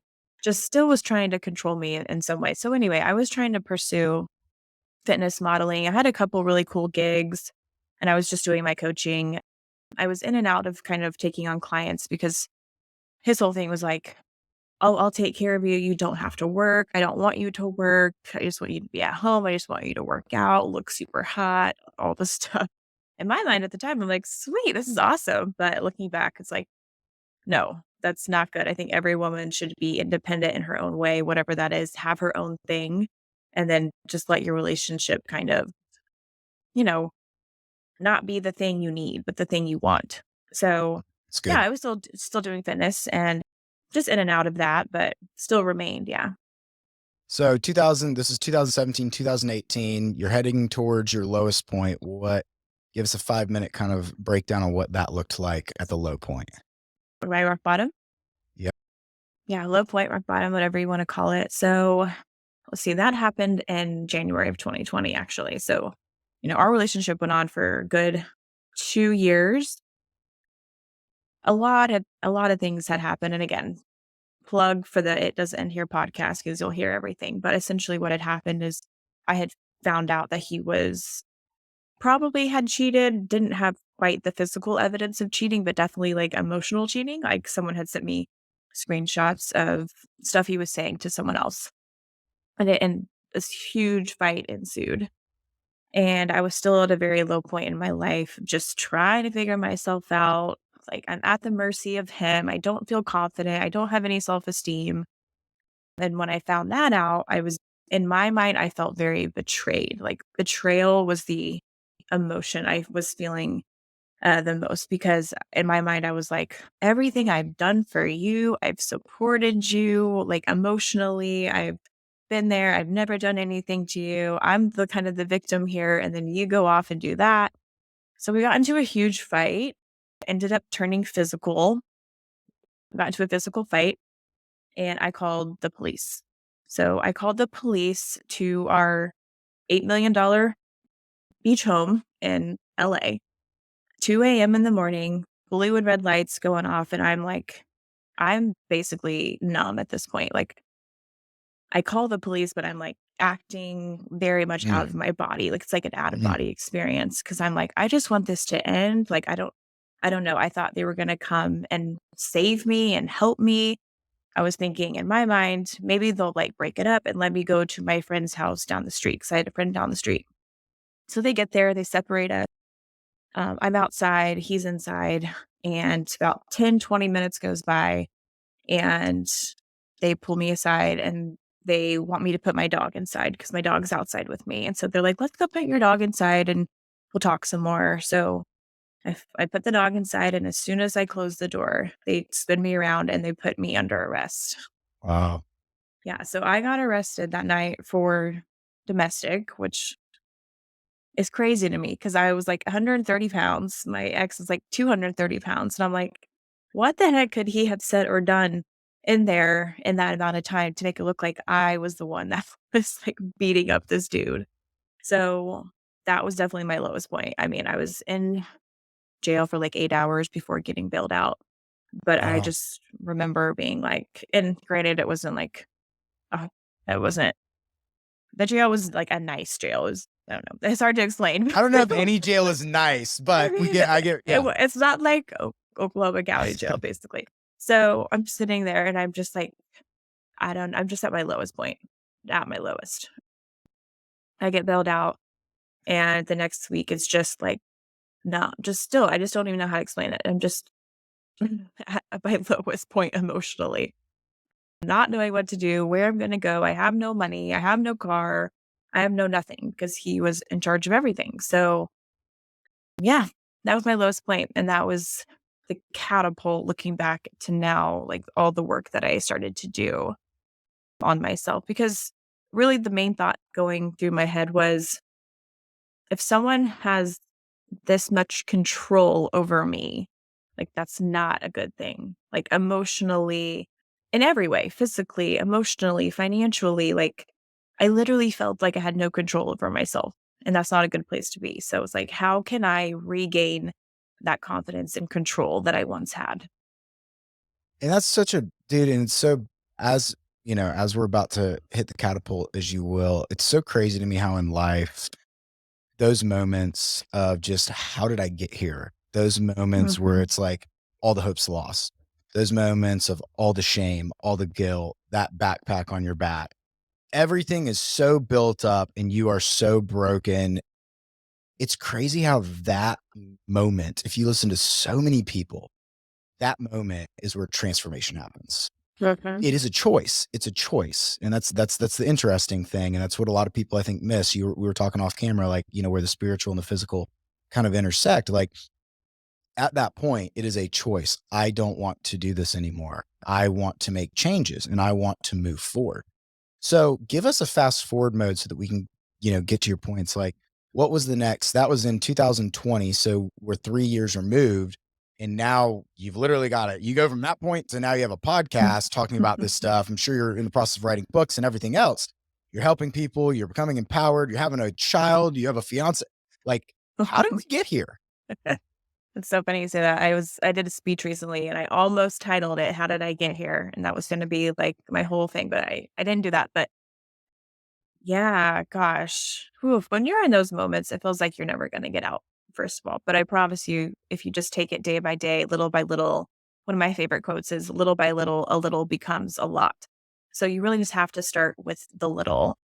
just still was trying to control me in some way. So, anyway, I was trying to pursue fitness modeling. I had a couple really cool gigs, and I was just doing my coaching. I was in and out of kind of taking on clients because his whole thing was like, I'll take care of you. You don't have to work. I don't want you to work. I just want you to be at home. I just want you to work out, look super hot, all this stuff." In my mind at the time, I'm like, sweet, this is awesome. But looking back, it's like, no, that's not good. I think every woman should be independent in her own way, whatever that is, have her own thing, and then just let your relationship kind of, you know, not be the thing you need, but the thing you want. So, It's Yeah, good. I was still doing fitness and just in and out of that, but still remained, yeah. So 2000, this is 2017, 2018. You're heading towards your lowest point. Give us a 5-minute kind of breakdown on what that looked like at the low point. My rock bottom? Yep. Yeah, low point, rock bottom, whatever you wanna call it. So, let's see, that happened in January of 2020, actually. So, our relationship went on for a good 2 years. A lot of things had happened, and again, plug for the It Doesn't End Here podcast because 'cause you'll hear everything, but essentially what had happened is I had found out that he was probably had cheated, didn't have quite the physical evidence of cheating, but definitely, like, emotional cheating, like, someone had sent me screenshots of stuff he was saying to someone else, and this huge fight ensued, and I was still at a very low point in my life, just trying to figure myself out, like, I'm at the mercy of him, I don't feel confident, I don't have any self-esteem, and when I found that out, I was in my mind, I felt very betrayed, like, betrayal was the emotion I was feeling the most because in my mind, I was like, everything I've done for you, I've supported you, like emotionally, I've been there, I've never done anything to you. I'm the kind of the victim here. And then you go off and do that. So we got into a huge fight, ended up turning physical, got into a physical fight, and I called the police. So I called the police to our $8 million beach home in LA 2 a.m. in the morning, blue and red lights going off, and I'm like, I'm basically numb at this point. Like, I call the police, but I'm like acting very much out Mm, of my body. Like it's like an out of mhm. body experience because I'm like, I just want this to end. Like, I don't know. I thought they were gonna come and save me and help me. I was thinking in my mind, maybe they'll like break it up and let me go to my friend's house down the street because I had a friend down the street. So they get there, they separate us. I'm outside, he's inside, and about 10-20 minutes goes by, and they pull me aside and they want me to put my dog inside because my dog's outside with me. And so they're like, let's go put your dog inside and we'll talk some more. So I put the dog inside, and as soon as I close the door, they spin me around and they put me under arrest. Wow. Yeah. So I got arrested that night for domestic, which is crazy to me because I was like 130 pounds. My ex is like 230 pounds. And I'm like, what the heck could he have said or done in there in that amount of time to make it look like I was the one that was like beating up this dude? So that was definitely my lowest point. I mean, I was in jail for like 8 hours before getting bailed out. But I Wow. just remember being like, and granted, it wasn't like, uh, it wasn't, the jail was like a nice jail. It was, I don't know. It's hard to explain. I don't know if any jail is nice, I but mean, yeah. it's not like Oklahoma County Jail, basically. So, I'm sitting there and I'm just like, I'm just at my lowest point, at my lowest. I get bailed out, and the next week it's just like, no, just still, I just don't even know how to explain it. I'm just at my lowest point emotionally, not knowing what to do, where I'm gonna go. I have no money, I have no car, I have no nothing because he was in charge of everything. So yeah, that was my lowest point, and that was the catapult looking back to now, like, all the work that I started to do on myself, because really the main thought going through my head was, if someone has this much control over me, like, that's not a good thing. Like, emotionally, in every way, physically, emotionally, financially, like, I literally felt like I had no control over myself, and that's not a good place to be. So it's like, how can I regain that confidence and control that I once had? And that's such a dude, and it's so as as we're about to hit the catapult, as you will, it's so crazy to me how in life, those moments of just how did I get here? Those moments where Mhm. it's like all the hope's lost. Those moments of all the shame, all the guilt, that backpack on your back. Everything is so built up and you are so broken. It's crazy how that moment, if you listen to so many people, that moment is where transformation happens. Mhm. It is a choice. It's a choice, and that's the interesting thing, and that's what a lot of people I think miss. We were talking off camera, like, where the spiritual and the physical kind of intersect. Like, at that point, it is a choice. I don't want to do this anymore. I want to make changes and I want to move forward. So give us a fast forward mode so that we can, get to your points. Like, what was the next? That was in 2020. So we're 3 years removed. And now you've literally got it. You go from that point to now you have a podcast talking about this stuff. I'm sure you're in the process of writing books and everything else. You're helping people. You're becoming empowered. You're having a child. You have a fiance. Like, how did we get here? It's so funny you say that. I did a speech recently and I almost titled it "How Did I Get Here?" And that was gonna be like my whole thing, but I didn't do that. But yeah, gosh. Oof, when you're in those moments, it feels like you're never gonna get out, first of all. But I promise you, if you just take it day by day, little by little, one of my favorite quotes is little by little, a little becomes a lot. So you really just have to start with the little.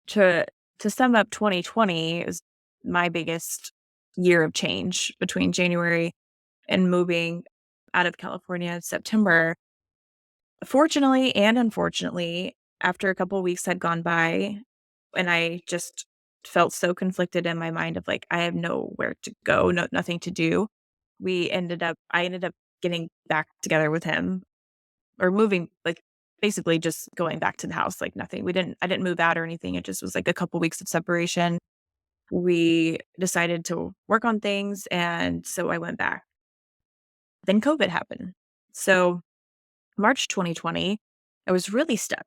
To to sum up 2020 is my biggest year of change between January and moving out of California in September. Fortunately and unfortunately, after a couple of weeks had gone by and I just felt so conflicted in my mind of like, I have nowhere to go, nothing to do. I ended up getting back together with him or moving, like basically just going back to the house, like nothing. I didn't move out or anything. It just was like a couple weeks of separation. We decided to work on things. And so I went back. Then COVID happened. So March 2020, I was really stuck.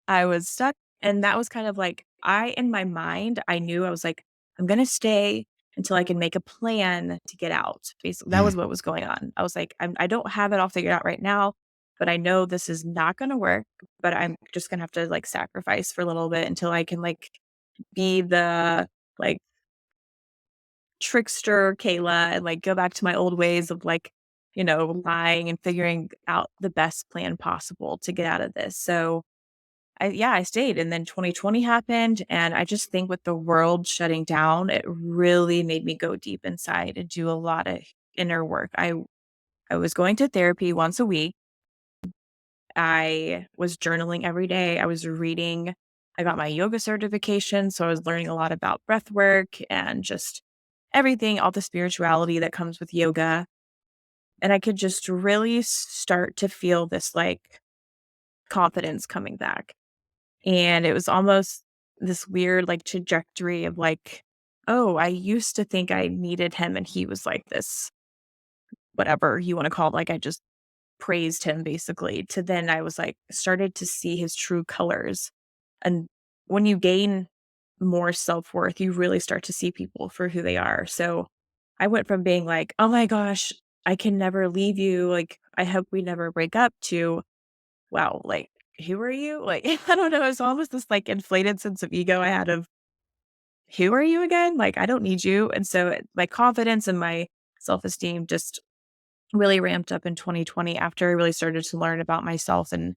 I was stuck. And that was kind of like, in my mind, I knew I was like, I'm going to stay until I can make a plan to get out. Basically, that Mm, was what was going on. I was like, I don't have it all figured out right now, but I know this is not going to work. But I'm just going to have to like sacrifice for a little bit until I can like be the like trickster Kayla and like go back to my old ways of like, lying and figuring out the best plan possible to get out of this. So I stayed and then 2020 happened and I just think with the world shutting down, it really made me go deep inside and do a lot of inner work. I was going to therapy once a week. I was journaling every day. I was reading. I got my yoga certification, so I was learning a lot about breath work and just everything, all the spirituality that comes with yoga. And I could just really start to feel this like confidence coming back. And it was almost this weird like trajectory of like, oh, I used to think I needed him and he was like this, whatever you want to call it. Like I just praised him basically to then I was like started to see his true colors. And when you gain more self-worth, you really start to see people for who they are. So I went from being like, "Oh my gosh, I can never leave you. Like I hope we never break up," to, "Wow, like who are you?" Like I don't know, it's almost this like inflated sense of ego I had of, "Who are you again? Like I don't need you." And so my confidence and my self-esteem just really ramped up in 2020 after I really started to learn about myself and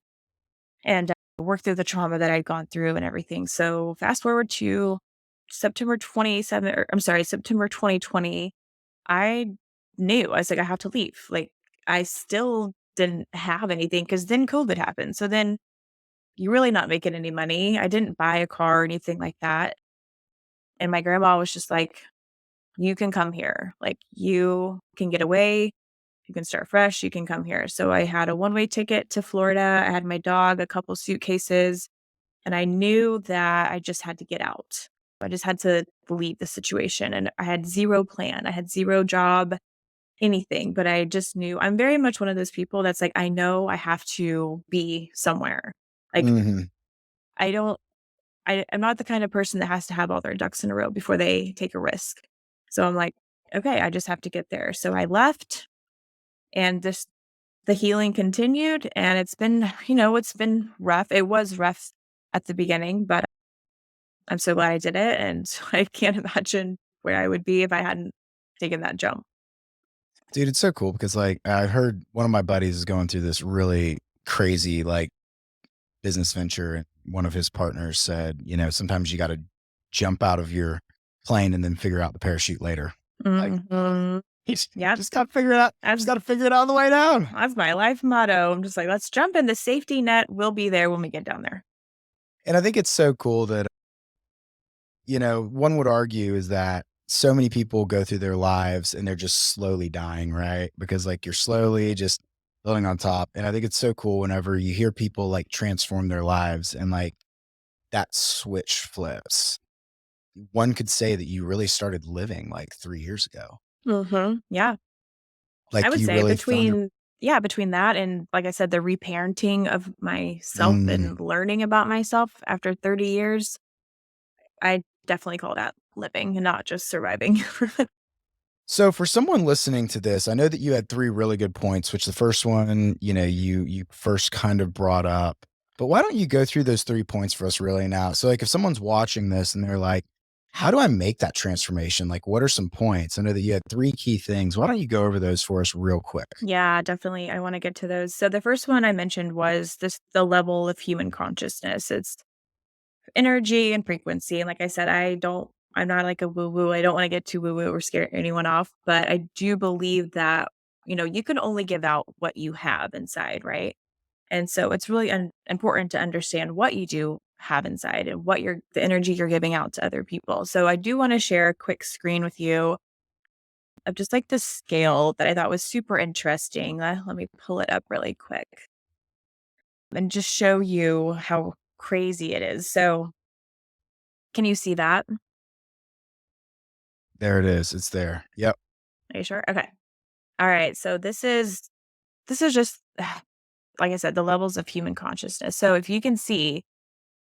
work through the trauma that I'd gone through and everything. So fast forward to September 2020, I knew I was like, I have to leave. Like I still didn't have anything because then COVID happened. So then you're really not making any money. I didn't buy a car or anything like that. And my grandma was just like, you can come here. Like you can get away. You can start fresh. You can come here. So I had a one-way ticket to Florida. I had my dog, a couple suitcases, and I knew that I just had to get out. I just had to leave the situation. And I had zero plan. I had zero job, anything. But I just knew I'm very much one of those people that's like, I know I have to be somewhere. Like mhm. I don't I'm not the kind of person that has to have all their ducks in a row before they take a risk. So I'm like, okay, I just have to get there. So I left and the healing continued and it's been, it's been rough. It was rough at the beginning, but I'm so glad I did it. And I can't imagine where I would be if I hadn't taken that jump. Dude, it's so cool because, like, I heard one of my buddies is going through this really crazy, like, business venture, and one of his partners said, "Sometimes you gotta jump out of your plane and then figure out the parachute later." Like, Hmm. you just Yep. just gotta figure it out. Just That's, gotta figure it out on the way down. that's my life motto. I'm just like, let's jump in the safety net. We'll be there when we get down there. And I think it's so cool that, one would argue is that so many people go through their lives and they're just slowly dying, right? Because like you're slowly just building on top. And I think it's so cool whenever you hear people like transform their lives and like that switch flips. One could say that you really started living like 3 years ago. Yeah. I Like would you say really found your between that and, like I said, the reparenting of myself mm. and learning about myself after 30 years, I definitely call that living and not just surviving. So for someone listening to this, I know that you had 3 really good points, which the first one, you first kind of brought up. But why don't you go through those 3 points for us really now? So, like, if someone's watching this and they're like, "How do I make that transformation?" Like, what are some points? I know that you had 3 key things. Why don't you go over those for us real quick? Yeah, definitely. I want to get to those. So the first one I mentioned was this the level of human consciousness. It's energy and frequency. And like I said, I'm not like a woo woo. I don't want to get too woo woo or scare anyone off, but I do believe that, you can only give out what you have inside, right? And so it's really important to understand what you do have inside and the energy you're giving out to other people. So I do want to share a quick screen with you of just like the scale that I thought was super interesting. Let me pull it up really quick and just show you how crazy it is. So can you see that? There it is. It's there. Yep. Are you sure? Okay. All right. So this is just like I said, the levels of human consciousness. So if you can see,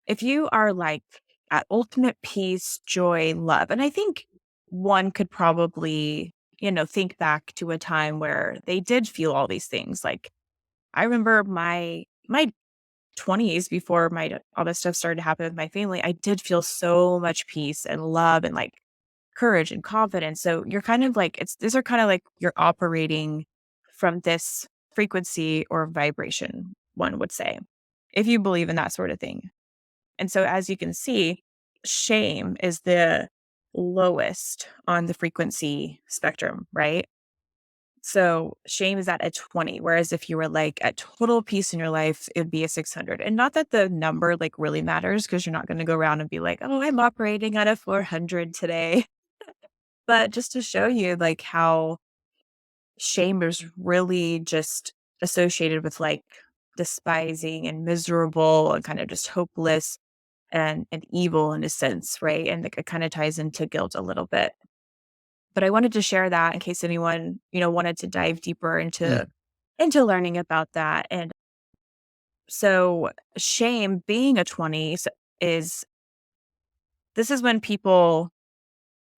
if you are like at ultimate peace, joy, love, and I think one could probably, think back to a time where they did feel all these things. Like I remember my 20s before all this stuff started to happen with my family, I did feel so much peace and love and like courage and confidence. So you're kind of like these are kind of like you're operating from this frequency or vibration, one would say, if you believe in that sort of thing. And so as you can see, shame is the lowest on the frequency spectrum, right? So shame is at a 20, whereas if you were like at total peace in your life, it'd be a 600. And not that the number like really matters because you're not going to go around and be like, oh, I'm operating at a 400 today. But just to show you like how shame is really just associated with like despising and miserable and kind of just hopeless and evil in a sense, right? And like, it kind of ties into guilt a little bit. But I wanted to share that in case anyone, wanted to dive deeper Mm. into learning about that. And so shame being a 20 is this is when people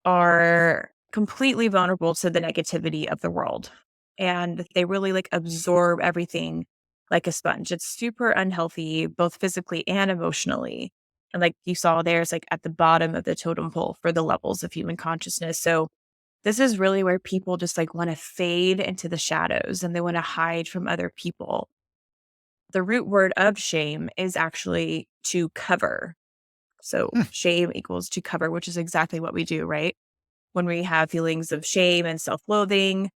are completely vulnerable to the negativity of the world. And they really like absorb everything like a sponge. It's super unhealthy, both physically and emotionally. And like you saw, there's like at the bottom of the totem pole for the levels of human consciousness. So this is really where people just like want to fade into the shadows and they want to hide from other people. The root word of shame is actually to cover. So Mm. shame equals to cover, which is exactly what we do, right? When we have feelings of shame and self loathing,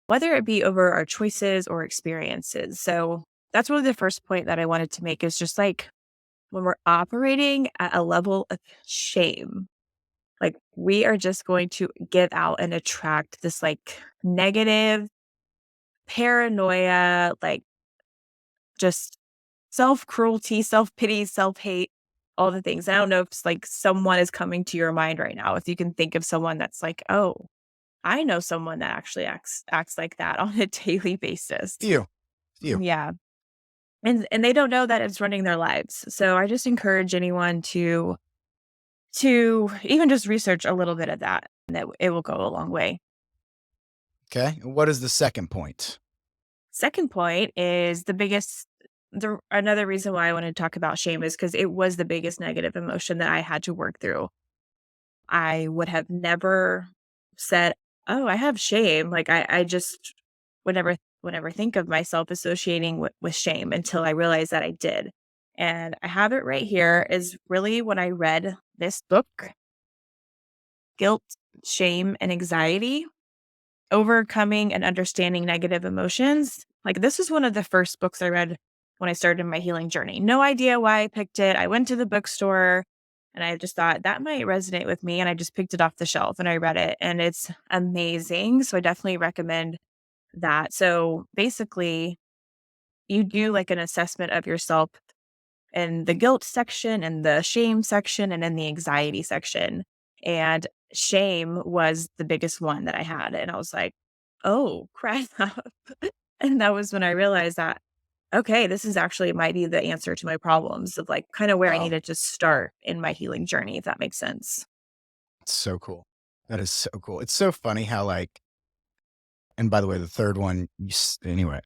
whether it be over our choices or experiences. So that's really the first point that I wanted to make is just like when we're operating at a level of shame, like we are just going to give out and attract this like negative paranoia, like just self cruelty, self pity, self hate, all the things. I don't know if it's like someone is coming to your mind right now. If you can think of someone that's like, oh, I know someone that actually acts like that on a daily basis. Few. Few. Yeah. And they don't know that it's running their lives. So I just encourage anyone to even just research a little bit of that and that it will go a long way. Okay. And what is the second point? Second point is the another reason why I want to talk about shame is because it was the biggest negative emotion that I had to work through. I would have never said, "Oh, I have shame." Like I just would never think of myself associating with shame until I realized that I did. And I have it right here is really when I read this book, Guilt, Shame, and Anxiety, Overcoming and Understanding Negative Emotions. Like this is one of the first books I read when I started my healing journey. No idea why I picked it. I went to the bookstore And I just thought that might resonate with me. And I just picked it off the shelf and I read it and it's amazing. So I definitely recommend that. So basically, you do like an assessment of yourself in the guilt section and the shame section and in the anxiety section. And shame was the biggest one that I had. And I was like, oh, crap. And that was when I realized that, okay, this is actually might be the answer to my problems of like kind of where I Wow. needed to start in my healing journey, if that makes sense. It's so cool. That is so cool. It's so funny how, like, and by the way, the third one, anyway,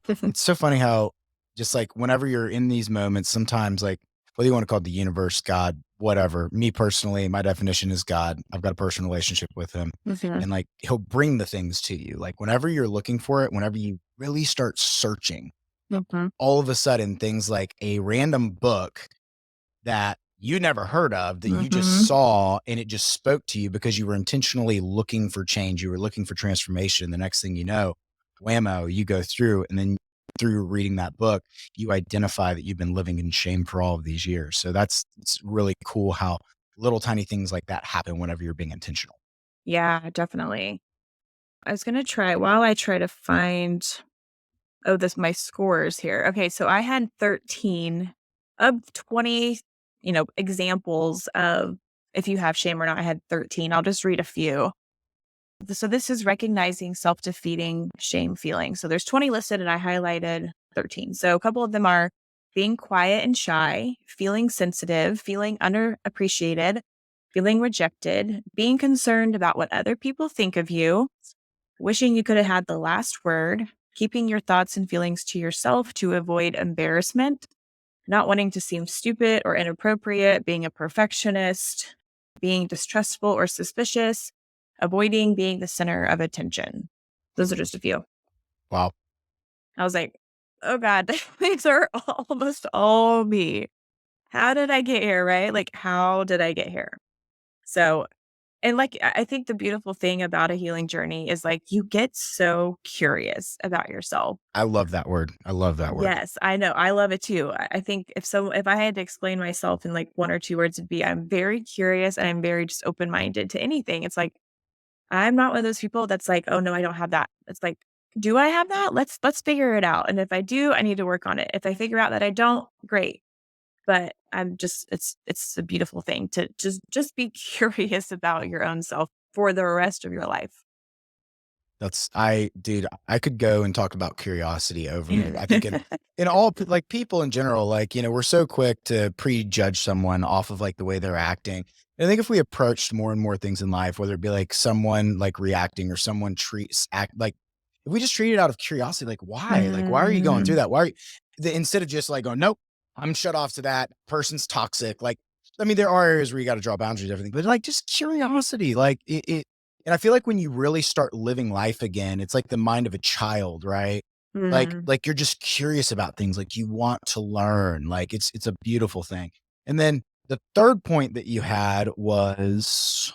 it's so funny how just like whenever you're in these moments, sometimes like whether you want to call it the universe, God, whatever. Me personally, my definition is God. I've got a personal relationship with him. Mhm, And like he'll bring the things to you. Like whenever you're looking for it, whenever you really start searching, mhm, all of a sudden things like a random book that you never heard of that you just mhm. saw and it just spoke to you because you were intentionally looking for change. You were looking for transformation. The next thing you know, whammo, you go through and then through reading that book, you identify that you've been living in shame for all of these years. So it's really cool how little tiny things like that happen whenever you're being intentional. Yeah, definitely. I was gonna try while I try to find this my scores here. Okay, so I had 13 of 20, examples of if you have shame or not. I had 13. I'll just read a few. So this is recognizing self-defeating shame feelings. So there's 20 listed and I highlighted 13. So a couple of them are being quiet and shy, feeling sensitive, feeling underappreciated, feeling rejected, being concerned about what other people think of you, wishing you could have had the last word, keeping your thoughts and feelings to yourself to avoid embarrassment, not wanting to seem stupid or inappropriate, being a perfectionist, being distrustful or suspicious, avoiding being the center of attention. Those are just a few. Wow. I was like, oh God, these are almost all me. How did I get here? Right? Like, how did I get here? So and, like, I think the beautiful thing about a healing journey is, like, you get so curious about yourself. I love that word. I love that word. Yes, I know, I love it too. I think if I had to explain myself in, like, 1 or 2 words, it'd be I'm very curious and I'm very just open-minded to anything. It's like, I'm not one of those people that's like, "Oh, no, I don't have that." It's like, "Do I have that? Let's figure it out, and if I do, I need to work on it. If I figure out that I don't, great." But I'm just it's a beautiful thing to just be curious about your own self for the rest of your life. Dude, I could go and talk about curiosity over and over. I think in all like people in general, like, we're so quick to prejudge someone off of like the way they're acting. And I think if we approached more and more things in life, whether it be like someone like reacting or someone treats act like if we just treat it out of curiosity, like why? Like, why are you going through Mhm. that? Why are you, instead of just like going, nope, I'm shut off to that person's toxic. Like, I mean, there are areas where you got to draw boundaries, and everything, but like just curiosity, like it and I feel like when you really start living life again, it's like the mind of a child, right? Mm. Like you're just curious about things, like you want to learn, like it's a beautiful thing. And then the third point that you had was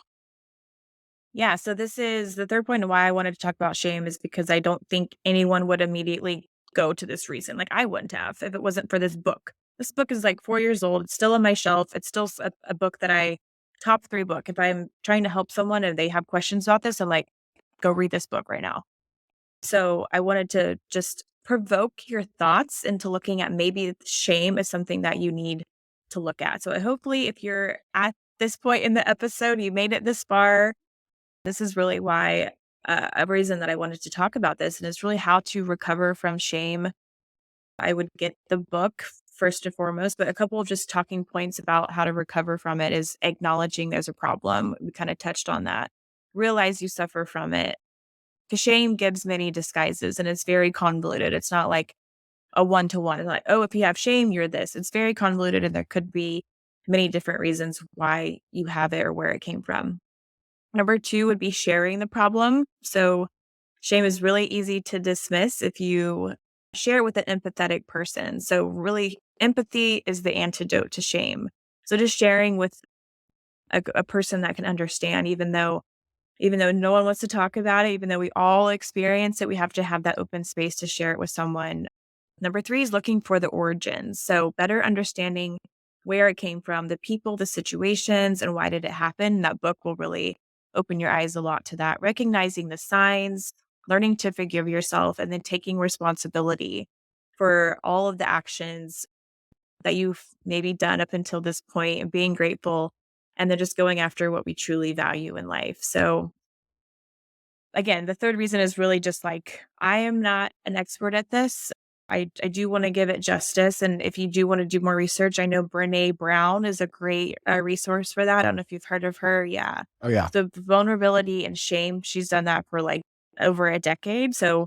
Yeah, so this is the third point of why I wanted to talk about shame is because I don't think anyone would immediately go to this reason. Like I wouldn't have if it wasn't for this book. This book is like 4 years old. It's still on my shelf. It's still a book that I top 3 book. If I'm trying to help someone and they have questions about this, I'm like, go read this book right now. So I wanted to just provoke your thoughts into looking at maybe shame is something that you need to look at. So hopefully if you're at this point in the episode, you made it this far, this is really why a reason that I wanted to talk about this, and it's really how to recover from shame. I would get the book first and foremost, but a couple of just talking points about how to recover from it is acknowledging there's a problem. We kind of touched on that. Realize you suffer from it. Because shame gives many disguises and it's very convoluted. It's not like a one to one. It's like, oh, if you have shame, you're this. It's very convoluted and there could be many different reasons why you have it or where it came from. Number 2 would be sharing the problem. So shame is really easy to dismiss if you share it with an empathetic person. So really empathy is the antidote to shame. So just sharing with a person that can understand, even though no one wants to talk about it, even though we all experience it, we have to have that open space to share it with someone. Number 3 is looking for the origins. So better understanding where it came from, the people, the situations, and why did it happen. That book will really open your eyes a lot to that. Recognizing the signs, learning to forgive yourself, and then taking responsibility for all of the actions that you've maybe done up until this point and being grateful and then just going after what we truly value in life. So again, the third reason is really just like I am not an expert at this. I do want to give it justice. And if you do want to do more research, I know Brene Brown is a great resource for that. I don't know if you've heard of her. Yeah. Oh, yeah. So vulnerability and shame, she's done that for like over a decade. So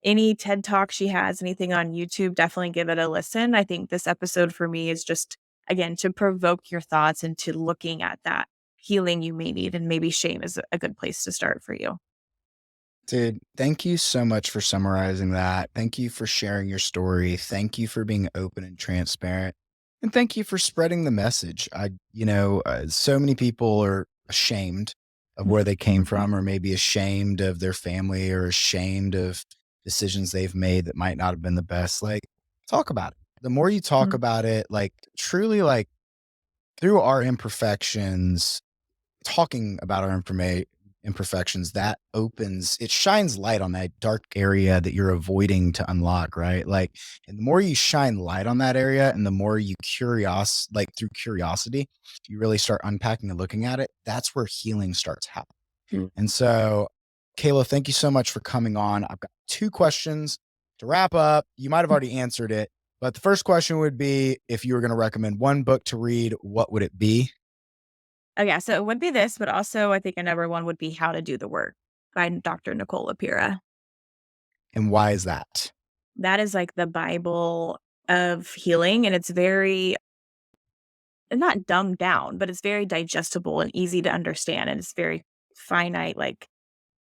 any TED Talk she has, anything on YouTube, definitely give it a listen. I think this episode for me is just, again, to provoke your thoughts into looking at that healing you may need. And maybe shame is a good place to start for you. Dude, thank you so much for summarizing that. Thank you for sharing your story. Thank you for being open and transparent. And thank you for spreading the message. So many people are ashamed of where they came from, or maybe ashamed of their family, or ashamed of decisions they've made that might not have been the best. Like, talk about it. The more you talk Mhm. about it, like, truly, like, through our imperfections, talking about our imperfections, that opens it shines light on that dark area that you're avoiding to unlock, right? Like, and the more you shine light on that area, and the more you through curiosity, you really start unpacking and looking at it, that's where healing starts happening. Mm. And so, Kayla, thank you so much for coming on. I've got 2 questions to wrap up. You might have already answered it, but the first question would be, if you were gonna recommend one book to read, what would it be, Oh, yeah. So it would be this, but also I think another one would be How to Do the Work by Dr. Nicole Lapira. and why is that? That is like the Bible of healing. And it's very, not dumbed down, but it's very digestible and easy to understand. And it's very finite. Like,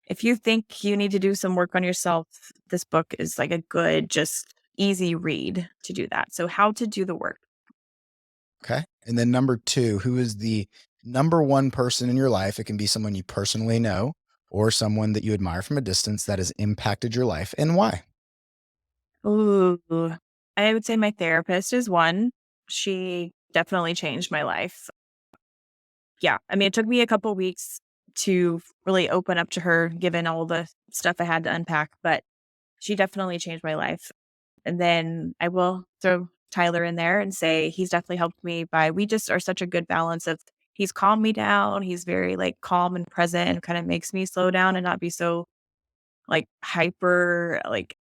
if you think you need to do some work on yourself, this book is like a good, just easy read to do that. So, How to Do the Work. Okay. And then number 2, who is the number 1 person in your life? It can be someone you personally know, or someone that you admire from a distance, that has impacted your life, and why? Ooh, I would say my therapist is one. She definitely changed my life. Yeah. I mean, it took me a couple weeks to really open up to her, given all the stuff I had to unpack, but she definitely changed my life. And then I will throw Tyler in there and say he's definitely helped me by we just are such a good balance of he's calmed me down. He's very like calm and present and kind of makes me slow down and not be so like hyper, like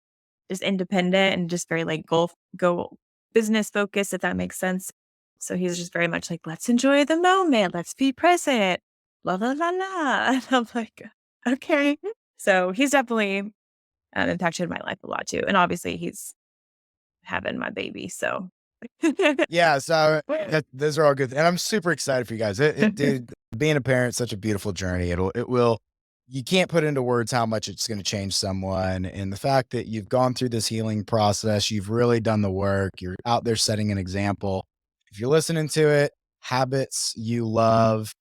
just independent and just very like go business focused, if that makes sense. So he's just very much like, let's enjoy the moment. Let's be present. La la la la. And I'm like, okay. So he's definitely impacted my life a lot too. And obviously he's having my baby. So Yeah, so those are all good, and I'm super excited for you guys. Dude, being a parent is such a beautiful journey. It will you can't put into words how much it's gonna change someone, and the fact that you've gone through this healing process, you've really done the work, you're out there setting an example. If you're listening to it, habits you love,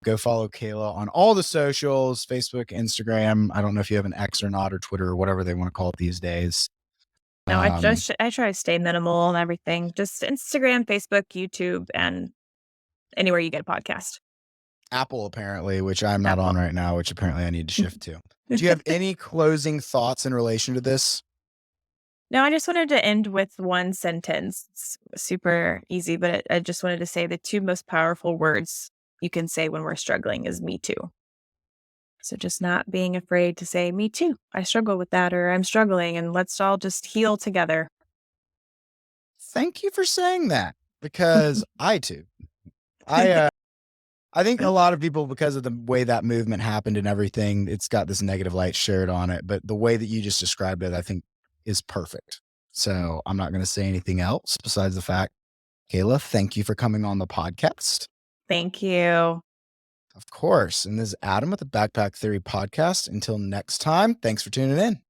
go follow Kayla on all the socials, Facebook, Instagram. I don't know if you have an X or not, or Twitter, or whatever they wanna call it these days. no, Um, I try to stay minimal and everything. Just Instagram, Facebook, YouTube, and anywhere you get a podcast. Apple apparently, which I'm not on Apple. right now, which apparently I need to shift to. Do you have any closing thoughts in relation to this? No, I just wanted to end with one sentence. It's super easy, but I just wanted to say the two most powerful words you can say when we're struggling is me too. So just not being afraid to say, me too. I struggle with that, or I'm struggling, and let's all just heal together. Thank you for saying that, because I too. I think a lot of people, because of the way that movement happened and everything, it's got this negative light shared on it, but the way that you just described it, I think, is perfect. So, I'm not gonna say anything else besides the fact, Kayla, thank you for coming on the podcast. Thank you. Of course, and this is Adam with the Backpack Theory podcast. Until next time, thanks for tuning in.